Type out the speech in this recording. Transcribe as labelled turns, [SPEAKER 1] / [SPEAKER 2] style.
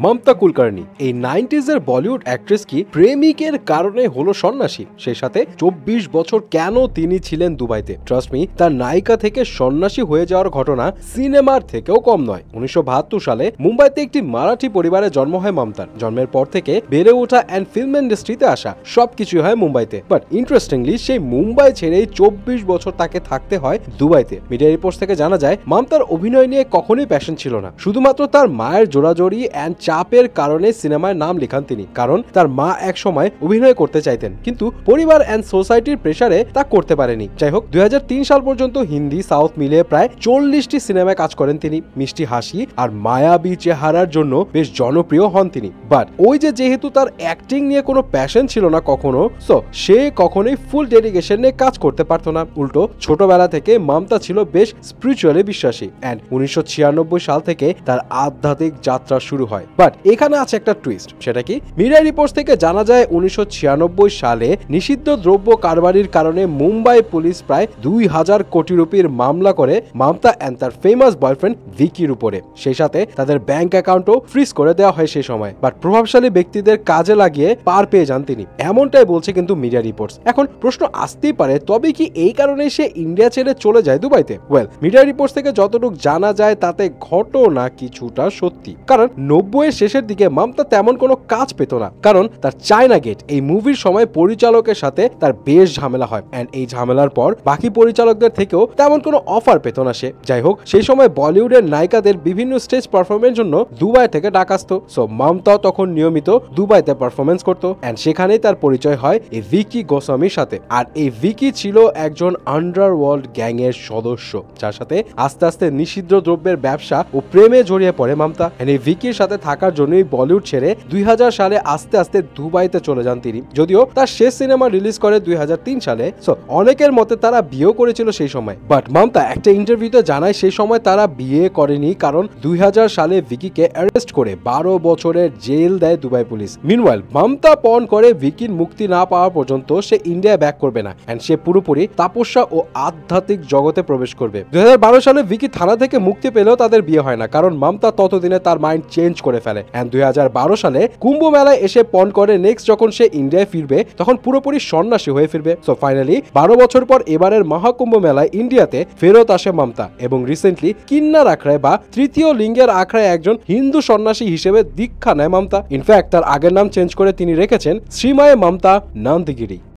[SPEAKER 1] মমতা কুলকার্নি এই 90s এর Bollywood actress কি প্রেমিকের কারণে হলো সন্ন্যাসী, সেই সাথে 24 বছর কেন তিনি ছিলেন দুবাইতে। ট্রাস্ট মি, তার নায়িকা থেকে সন্ন্যাসী হয়ে যাওয়ার ঘটনা সিনেমার থেকেও কম নয়। 1972 সালে মুম্বাইতে একটি মারাঠি পরিবারে জন্ম হয় মমতার। জন্মের পর থেকে বেড়ে ওঠা অ্যান্ড ফিল্ম ইন্ডাস্ট্রিতে আসা সবকিছু হয় মুম্বাইতে। বাট ইন্টারেস্টিংলি সেই মুম্বাই ছেড়েই 24 বছর তাকে থাকতে হয় দুবাইতে। মিডিয়া রিপোর্টস থেকে জানা যায় মমতার অভিনয় নিয়ে কখনোই প্যাশন ছিল না, শুধুমাত্র তার মায়ের জোরাজোরি অ্যান্ড চাপের কারণে সিনেমায় নাম লেখান তিনি। কারণ তার মা এক সময় অভিনয় করতে চাইতেন, কিন্তু পরিবার অ্যান্ড সোসাইটির প্রেসারে তা করতে পারেনি। যাই হোক, 2003 সাল পর্যন্ত হিন্দি সাউথ মিলিয়ে প্রায় 40টি সিনেমায় কাজ করেন তিনি। মিষ্টি হাসি আর মায়াবী চেহারার জন্য বেশ জনপ্রিয় হন তিনি। বাট ওই যেহেতু তার অ্যাক্টিং নিয়ে কোনো প্যাশন ছিল না কখনো, সো সে কখনোই ফুল ডেডিকেশন নিয়ে কাজ করতে পারতো না। উল্টো ছোটবেলা থেকে মমতা ছিল বেশ স্পিরিচুয়ালি বিশ্বাসী অ্যান্ড 1996 সাল থেকে তার আধ্যাত্মিক যাত্রা শুরু হয়। বাট এখানে আছে একটা টুইস্ট, সেটা কি? মিডিয়া রিপোর্টস থেকে জানা যায় 1996 সালে নিষিদ্ধ দ্রব্য কারবারির কারণে মুম্বাই পুলিশ প্রায় 2000 কোটি রুপির মামলা করে মমতা অ্যান্ড তার ফেমাস বয়ফ্রেন্ড ভিকির উপরে। সেই সাথে তাদের ব্যাংক অ্যাকাউন্টও ফ্রিজ করে দেওয়া হয় সেই সময়। বাট প্রভাবশালী ব্যক্তিদের কাজে লাগিয়ে পার পেয়ে যান তিনি, এমনটাই বলছে কিন্তু মিডিয়া রিপোর্টস। এখন প্রশ্ন আসতেই পারে, তবে কি এই কারণে সে ইন্ডিয়া ছেড়ে চলে যায় দুবাইতে? ওয়েল, মিডিয়া রিপোর্টস থেকে যতটুকু জানা যায় তাতে ঘটনা কিছুটা সত্যি। কারণ 90 এর শেষের দিকে মমতা তেমন কোনো কাজ পেত না, কারণ তার চায়না গেট এই মুভির সময় পরিচালকের সাথে তার বেশ ঝামেলা হয় অ্যান্ড এই ঝামেলার পর বাকি পরিচালকদের থেকেও তেমন কোনো অফার পেত না সে। যাই হোক, সেই সময় বলিউডের নায়িকাদের বিভিন্ন স্টেজ পারফরমেন্সের জন্য দুবাই থেকে ডাকা আসতো। সো মমতাও তখন নিয়মিত দুবাইতে পারফরমেন্স করতো অ্যান্ড সেখানেই তার পরিচয় হয় এই ভিকি গোস্বামীর সাথে। আর এই ভিকি ছিল একজন আন্ডারওয়ার্ল্ড গ্যাং এর সদস্য, যার সাথে আস্তে আস্তে নিষিদ্ধ দ্রব্যের ব্যবসা ও প্রেমে জড়িয়ে পড়ে মমতা। এই ভিকির সাথে থাকার জন্যই বলিউড ছেড়ে 2000 সালে আস্তে আস্তে দুবাইতে চলে যান তিনি। যদিও তার শেষ সিনেমা রিলিজ করে 2003 সালে, সো অনেকের মতে তারা বিয়েও করেছিল সেই সময়। বাট মমতা একটা ইন্টারভিউতে জানায় সেই সময় তারা বিয়ে করেনি, কারণ 2000 সালে ভিকিকে অ্যারেস্ট করে 12 বছরের জেল দেয় দুবাই পুলিশ। মিনওয়াইল মমতা পণ করে ভিকির মুক্তি না পাওয়া পর্যন্ত সে ইন্ডিয়া ব্যাক করবে না এন্ড সে পুরোপুরি তাপস্যা ও আধ্যাত্মিক জগতে প্রবেশ করবে। 2012 সালে ভিকি থানা থেকে মুক্তি পেলেও তাদের বিয়ে হয় না, কারণ মমতা ততদিনে তার মাইন্ড চেঞ্জ করে ফেলে এন্ড 2012 সালে কুম্ভ মেলায় এসে পণ করে নেক্সট যখন সে ইন্ডিয়ায় ফিরবে তখন পুরোপুরি সন্ন্যাসী হয়ে ফিরবে। সো ফাইনালি 12 বছর পর এবারের মহাকুম্ভ মেলায় ইন্ডিয়াতে ফেরত আসে মমতা এবং রিসেন্টলি কিন্নার আখড়ায় বা তৃতীয় লিঙ্গের আখড়ায় একজন হিন্দু সন্ন্যাসী হিসেবে দীক্ষা নেয় মমতা। ইনফ্যাক্ট তার আগের নাম চেঞ্জ করে তিনি রেখেছেন শ্রীমায়ে মমতা নন্দগিরি।